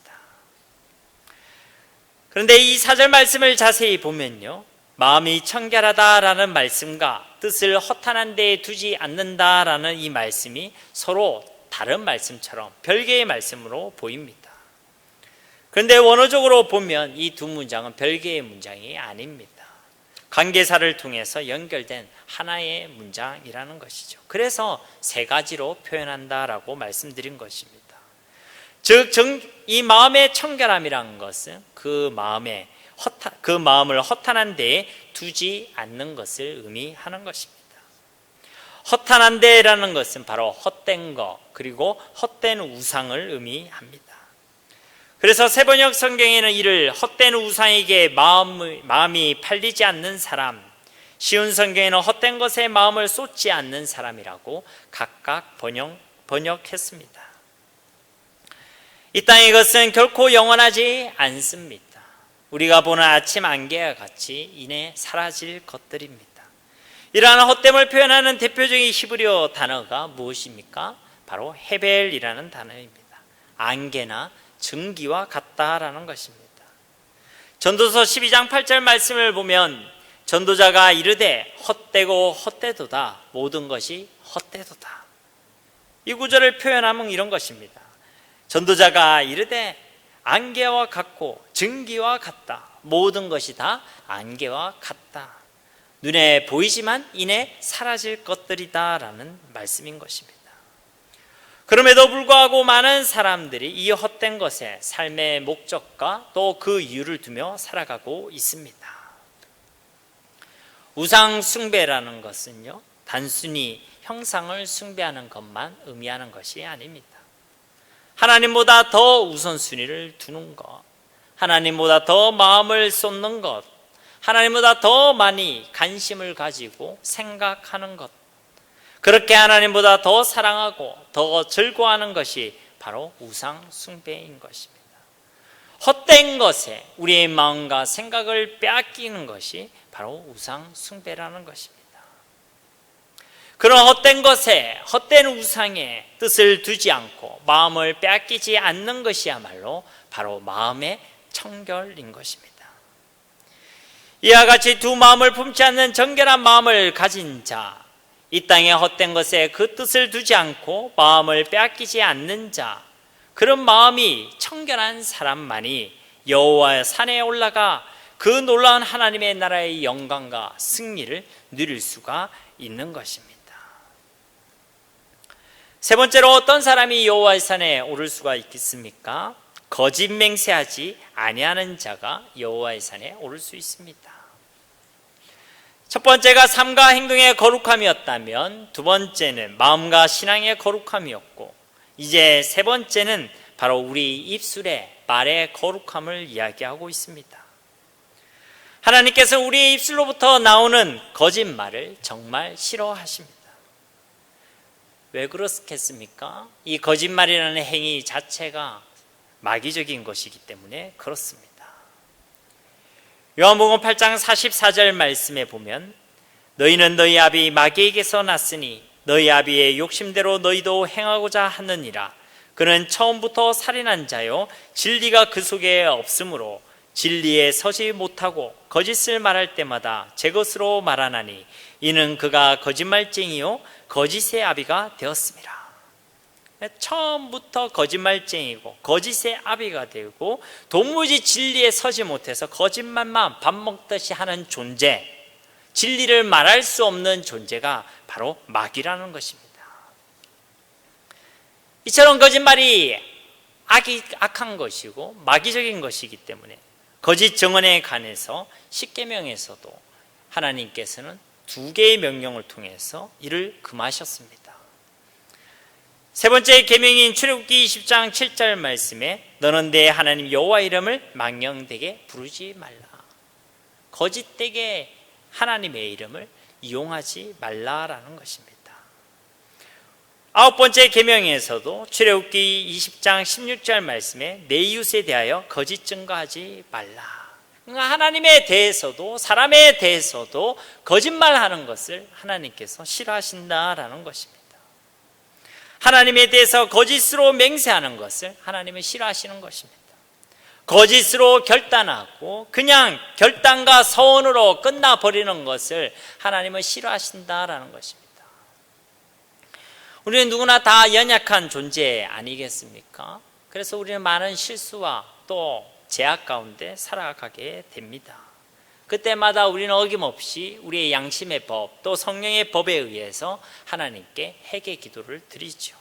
그런데 이 4절 말씀을 자세히 보면요, 마음이 청결하다라는 말씀과 뜻을 허탄한 데에 두지 않는다라는 이 말씀이 서로 다른 말씀처럼 별개의 말씀으로 보입니다. 그런데 원어적으로 보면 이 두 문장은 별개의 문장이 아닙니다. 관계사를 통해서 연결된 하나의 문장이라는 것이죠. 그래서 세 가지로 표현한다라고 말씀드린 것입니다. 즉, 이 마음의 청결함이라는 것은 그 마음을 허탄한 데에 두지 않는 것을 의미하는 것입니다. 허탄한 데라는 것은 바로 헛된 것, 그리고 헛된 우상을 의미합니다. 그래서 세번역 성경에는 이를 헛된 우상에게 마음이 팔리지 않는 사람, 쉬운 성경에는 헛된 것에 마음을 쏟지 않는 사람이라고 각각 번역했습니다. 이 땅의 것은 결코 영원하지 않습니다. 우리가 보는 아침 안개와 같이 이내 사라질 것들입니다. 이러한 헛됨을 표현하는 대표적인 히브리어 단어가 무엇입니까? 바로 헤벨이라는 단어입니다. 안개나 증기와 같다라는 것입니다. 전도서 12장 8절 말씀을 보면 전도자가 이르되 헛되고 헛되도다, 모든 것이 헛되도다. 이 구절을 표현하면 이런 것입니다. 전도자가 이르되 안개와 같고 증기와 같다, 모든 것이 다 안개와 같다, 눈에 보이지만 이내 사라질 것들이다 라는 말씀인 것입니다. 그럼에도 불구하고 많은 사람들이 이 헛된 것에 삶의 목적과 또 그 이유를 두며 살아가고 있습니다. 우상 숭배라는 것은요, 단순히 형상을 숭배하는 것만 의미하는 것이 아닙니다. 하나님보다 더 우선순위를 두는 것, 하나님보다 더 마음을 쏟는 것, 하나님보다 더 많이 관심을 가지고 생각하는 것, 그렇게 하나님보다 더 사랑하고 더 즐거워하는 것이 바로 우상 숭배인 것입니다. 헛된 것에 우리의 마음과 생각을 빼앗기는 것이 바로 우상 숭배라는 것입니다. 그런 헛된 것에, 헛된 우상에 뜻을 두지 않고 마음을 빼앗기지 않는 것이야말로 바로 마음의 청결인 것입니다. 이와 같이 두 마음을 품지 않는 정결한 마음을 가진 자, 이 땅의 헛된 것에 그 뜻을 두지 않고 마음을 빼앗기지 않는 자, 그런 마음이 청결한 사람만이 여호와의 산에 올라가 그 놀라운 하나님의 나라의 영광과 승리를 누릴 수가 있는 것입니다. 세 번째로, 어떤 사람이 여호와의 산에 오를 수가 있겠습니까? 거짓 맹세하지 아니하는 자가 여호와의 산에 오를 수 있습니다. 첫 번째가 삶과 행동의 거룩함이었다면 두 번째는 마음과 신앙의 거룩함이었고, 이제 세 번째는 바로 우리 입술의 말의 거룩함을 이야기하고 있습니다. 하나님께서 우리의 입술로부터 나오는 거짓말을 정말 싫어하십니다. 왜 그렇겠습니까? 이 거짓말이라는 행위 자체가 마귀적인 것이기 때문에 그렇습니다. 요한복음 8장 44절 말씀에 보면 너희는 너희 아비 마귀에게서 났으니 너희 아비의 욕심대로 너희도 행하고자 하느니라. 그는 처음부터 살인한 자요 진리가 그 속에 없으므로 진리에 서지 못하고 거짓을 말할 때마다 제 것으로 말하나니 이는 그가 거짓말쟁이요 거짓의 아비가 되었습니다. 처음부터 거짓말쟁이고 거짓의 아비가 되고 도무지 진리에 서지 못해서 거짓말만 밥 먹듯이 하는 존재, 진리를 말할 수 없는 존재가 바로 마귀라는 것입니다. 이처럼 거짓말이 악한 것이고 마귀적인 것이기 때문에 거짓 증언에 관해서 십계명에서도 하나님께서는 2개의 명령을 통해서 이를 금하셨습니다. 세 번째 계명인 출애굽기 20장 7절 말씀에 너는 내 하나님 여호와 이름을 망령되게 부르지 말라. 거짓되게 하나님의 이름을 이용하지 말라라는 것입니다. 9번째 계명에서도 출애굽기 20장 16절 말씀에 내 이웃에 대하여 거짓 증거하지 말라. 그러니까 하나님에 대해서도 사람에 대해서도 거짓말하는 것을 하나님께서 싫어하신다라는 것입니다. 하나님에 대해서 거짓으로 맹세하는 것을 하나님은 싫어하시는 것입니다. 거짓으로 결단하고 그냥 결단과 서원으로 끝나버리는 것을 하나님은 싫어하신다라는 것입니다. 우리는 누구나 다 연약한 존재 아니겠습니까? 그래서 우리는 많은 실수와 또 죄악 가운데 살아가게 됩니다. 그때마다 우리는 어김없이 우리의 양심의 법, 또 성령의 법에 의해서 하나님께 회개 기도를 드리죠.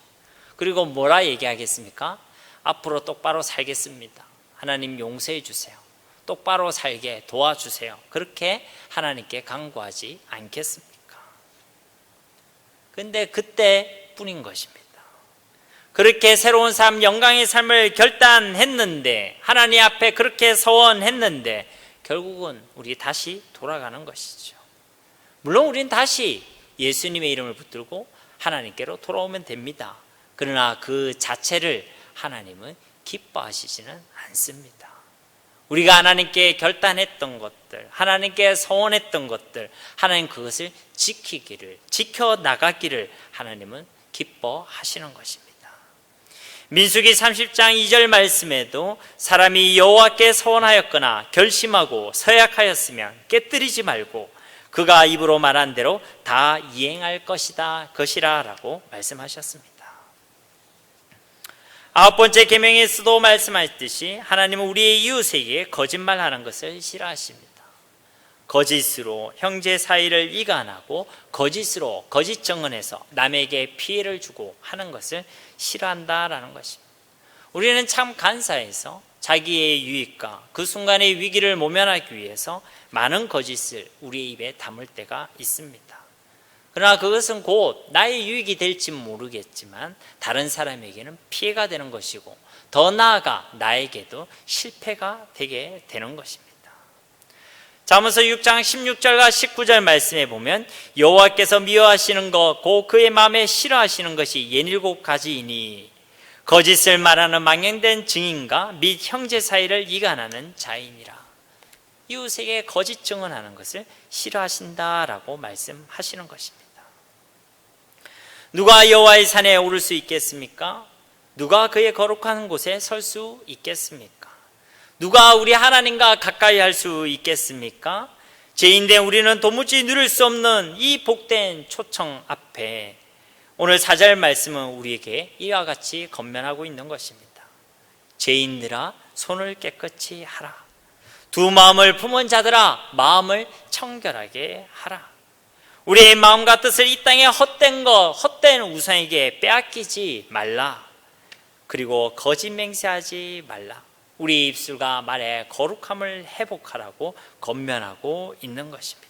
그리고 뭐라 얘기하겠습니까? 앞으로 똑바로 살겠습니다. 하나님 용서해 주세요. 똑바로 살게 도와주세요. 그렇게 하나님께 간구하지 않겠습니까? 근데 그때뿐인 것입니다. 그렇게 새로운 삶, 영광의 삶을 결단했는데, 하나님 앞에 그렇게 서원했는데 결국은 우리 다시 돌아가는 것이죠. 물론 우리는 다시 예수님의 이름을 붙들고 하나님께로 돌아오면 됩니다. 그러나 그 자체를 하나님은 기뻐하시지는 않습니다. 우리가 하나님께 결단했던 것들, 하나님께 서원했던 것들, 하나님 그것을 지켜나가기를 하나님은 기뻐하시는 것입니다. 민수기 30장 2절 말씀에도 사람이 여호와께 서원하였거나 결심하고 서약하였으면 깨뜨리지 말고 그가 입으로 말한 대로 다 이행할 것이라 라고 말씀하셨습니다. 아홉 번째 계명에서도 말씀하셨듯이 하나님은 우리의 이웃에게 거짓말하는 것을 싫어하십니다. 거짓으로 형제 사이를 이간하고 거짓으로 거짓 증언해서 남에게 피해를 주고 하는 것을 싫어한다라는 것입니다. 우리는 참 간사해서 자기의 유익과 그 순간의 위기를 모면하기 위해서 많은 거짓을 우리의 입에 담을 때가 있습니다. 그러나 그것은 곧 나의 유익이 될지 모르겠지만 다른 사람에게는 피해가 되는 것이고 더 나아가 나에게도 실패가 되게 되는 것입니다. 잠언서 6장 16절과 19절 말씀에 보면 여호와께서 미워하시는 것 곧 그의 마음에 싫어하시는 것이 67가지이니 거짓을 말하는 망령된 증인과 및 형제 사이를 이간하는 자이니라. 이웃에게 거짓 증언하는 것을 싫어하신다라고 말씀하시는 것입니다. 누가 여호와의 산에 오를 수 있겠습니까? 누가 그의 거룩한 곳에 설 수 있겠습니까? 누가 우리 하나님과 가까이 할 수 있겠습니까? 죄인된 우리는 도무지 누릴 수 없는 이 복된 초청 앞에 오늘 4절 말씀은 우리에게 이와 같이 권면하고 있는 것입니다. 죄인들아 손을 깨끗이 하라. 두 마음을 품은 자들아 마음을 청결하게 하라. 우리의 마음과 뜻을 이 땅의 헛된 우상에게 빼앗기지 말라. 그리고 거짓 맹세하지 말라. 우리 입술과 말의 거룩함을 회복하라고 권면하고 있는 것입니다.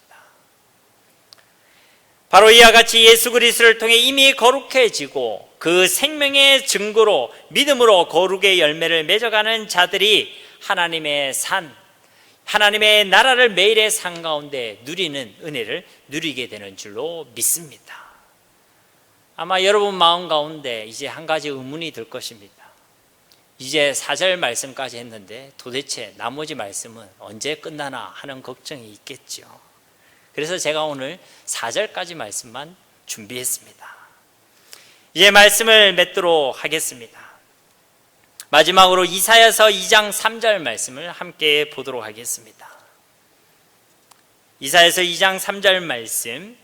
바로 이와 같이 예수 그리스도를 통해 이미 거룩해지고 그 생명의 증거로 믿음으로 거룩의 열매를 맺어가는 자들이 하나님의 산, 하나님의 나라를 매일의 삶 가운데 누리는 은혜를 누리게 되는 줄로 믿습니다. 아마 여러분 마음 가운데 이제 한 가지 의문이 들 것입니다. 이제 4절 말씀까지 했는데 도대체 나머지 말씀은 언제 끝나나 하는 걱정이 있겠죠. 그래서 제가 오늘 4절까지 말씀만 준비했습니다. 이제 말씀을 맺도록 하겠습니다. 마지막으로 이사야서 2장 3절 말씀을 함께 보도록 하겠습니다. 이사야서 2장 3절 말씀,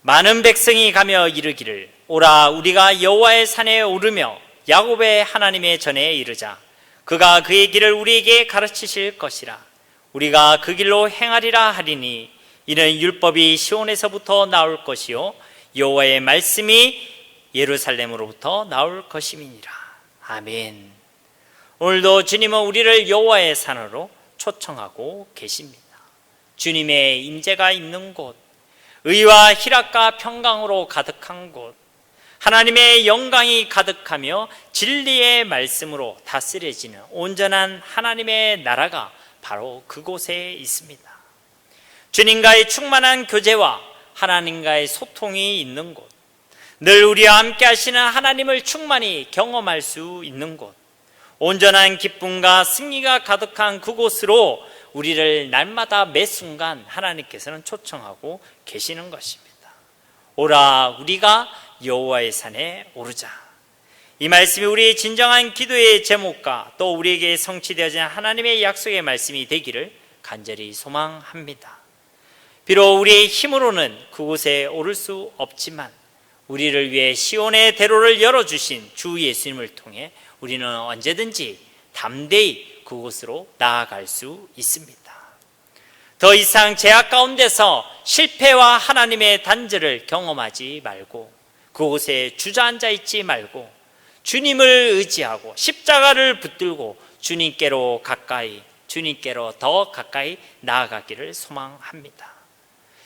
많은 백성이 가며 이르기를 오라 우리가 여호와의 산에 오르며 야곱의 하나님의 전에 이르자. 그가 그의 길을 우리에게 가르치실 것이라. 우리가 그 길로 행하리라 하리니 이는 율법이 시온에서부터 나올 것이요 여호와의 말씀이 예루살렘으로부터 나올 것임이니라. 아멘. 오늘도 주님은 우리를 여호와의 산으로 초청하고 계십니다. 주님의 임재가 있는 곳, 의와 희락과 평강으로 가득한 곳, 하나님의 영광이 가득하며 진리의 말씀으로 다스려지는 온전한 하나님의 나라가 바로 그곳에 있습니다. 주님과의 충만한 교제와 하나님과의 소통이 있는 곳, 늘 우리와 함께 하시는 하나님을 충만히 경험할 수 있는 곳, 온전한 기쁨과 승리가 가득한 그곳으로 우리를 날마다 매 순간 하나님께서는 초청하고 계시는 것입니다. 오라 우리가 여호와의 산에 오르자. 이 말씀이 우리의 진정한 기도의 제목과 또 우리에게 성취되어진 하나님의 약속의 말씀이 되기를 간절히 소망합니다. 비록 우리의 힘으로는 그곳에 오를 수 없지만 우리를 위해 시온의 대로를 열어주신 주 예수님을 통해 우리는 언제든지 담대히 그곳으로 나아갈 수 있습니다. 더 이상 죄악 가운데서 실패와 하나님의 단절을 경험하지 말고 그곳에 주저앉아 있지 말고 주님을 의지하고 십자가를 붙들고 주님께로 더 가까이 나아가기를 소망합니다.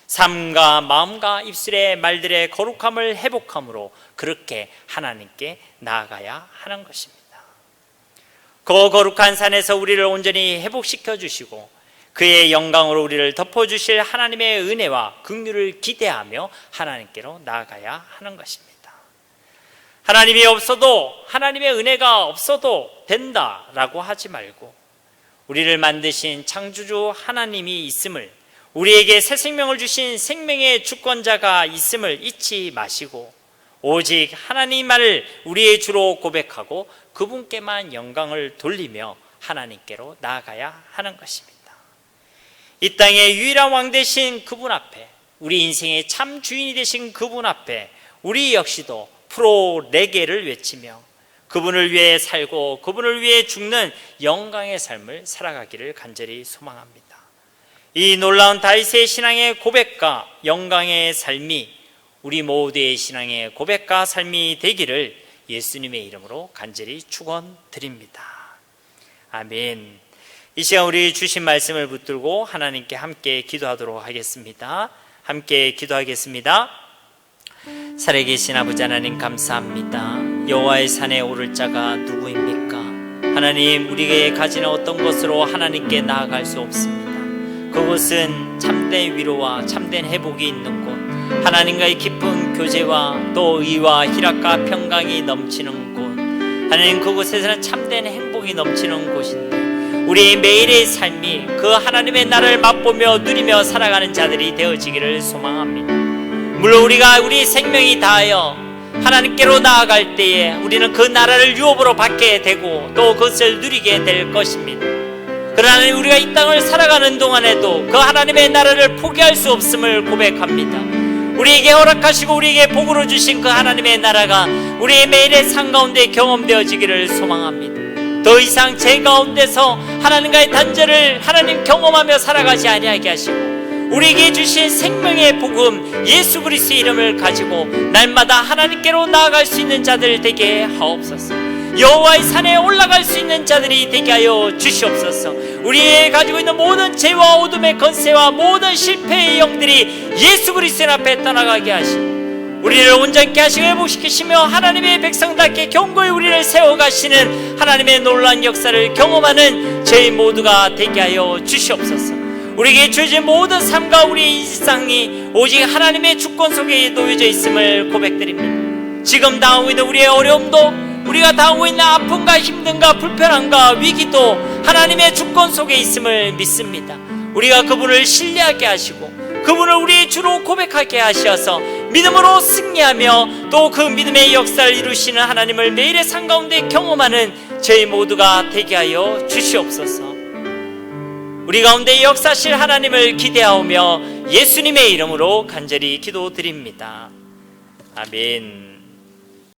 삶과 마음과 입술의 말들의 거룩함을 회복함으로 그렇게 하나님께 나아가야 하는 것입니다. 그 거룩한 산에서 우리를 온전히 회복시켜 주시고 그의 영광으로 우리를 덮어주실 하나님의 은혜와 긍휼을 기대하며 하나님께로 나아가야 하는 것입니다. 하나님이 없어도, 하나님의 은혜가 없어도 된다라고 하지 말고 우리를 만드신 창조주 하나님이 있음을, 우리에게 새 생명을 주신 생명의 주권자가 있음을 잊지 마시고 오직 하나님만을 우리의 주로 고백하고 그분께만 영광을 돌리며 하나님께로 나아가야 하는 것입니다. 이 땅의 유일한 왕 되신 그분 앞에, 우리 인생의 참 주인이 되신 그분 앞에 우리 역시도 프로레게를 외치며 그분을 위해 살고 그분을 위해 죽는 영광의 삶을 살아가기를 간절히 소망합니다. 이 놀라운 다윗의 신앙의 고백과 영광의 삶이 우리 모두의 신앙의 고백과 삶이 되기를 예수님의 이름으로 간절히 축원드립니다. 아멘. 이 시간 우리 주신 말씀을 붙들고 하나님께 함께 기도하도록 하겠습니다. 함께 기도하겠습니다. 살아계신 아버지 하나님 감사합니다. 여호와의 산에 오를 자가 누구입니까? 하나님, 우리에게 가지는 어떤 것으로 하나님께 나아갈 수 없습니다. 그곳은 참된 위로와 참된 회복이 있는 곳, 하나님과의 깊은 교제와 또 의와 희락과 평강이 넘치는 곳, 하나님 그곳에서는 참된 행복이 넘치는 곳인데 우리 매일의 삶이 그 하나님의 나라를 맛보며 누리며 살아가는 자들이 되어지기를 소망합니다. 물론 우리가 우리 생명이 다하여 하나님께로 나아갈 때에 우리는 그 나라를 유업으로 받게 되고 또 그것을 누리게 될 것입니다. 그러나 우리가 이 땅을 살아가는 동안에도 그 하나님의 나라를 포기할 수 없음을 고백합니다. 우리에게 허락하시고 우리에게 복으로 주신 그 하나님의 나라가 우리의 매일의 삶 가운데 경험되어지기를 소망합니다. 더 이상 죄 가운데서 하나님과의 단절을 하나님 경험하며 살아가지 아니하게 하시고 우리에게 주신 생명의 복음 예수 그리스도의 이름을 가지고 날마다 하나님께로 나아갈 수 있는 자들 되게 하옵소서. 여호와의 산에 올라갈 수 있는 자들이 되게 하여 주시옵소서. 우리의 가지고 있는 모든 죄와 어둠의 권세와 모든 실패의 영들이 예수 그리스도 앞에 떠나가게 하시고 우리를 온전케 하시고 회복시키시며 하나님의 백성답게 견고히 우리를 세워가시는 하나님의 놀라운 역사를 경험하는 저희 모두가 되게 하여 주시옵소서. 우리에게 주어진 모든 삶과 우리의 일상이 오직 하나님의 주권 속에 놓여져 있음을 고백드립니다. 지금 당하고 있는 우리의 어려움도, 우리가 당하고 있는 아픔과 힘듦과 불편함과 위기도 하나님의 주권 속에 있음을 믿습니다. 우리가 그분을 신뢰하게 하시고 그분을 우리의 주로 고백하게 하셔서 믿음으로 승리하며 또 그 믿음의 역사를 이루시는 하나님을 매일의 삶 가운데 경험하는 저희 모두가 되게 하여 주시옵소서. 우리 가운데 역사실 하나님을 기대하오며 예수님의 이름으로 간절히 기도드립니다. 아멘.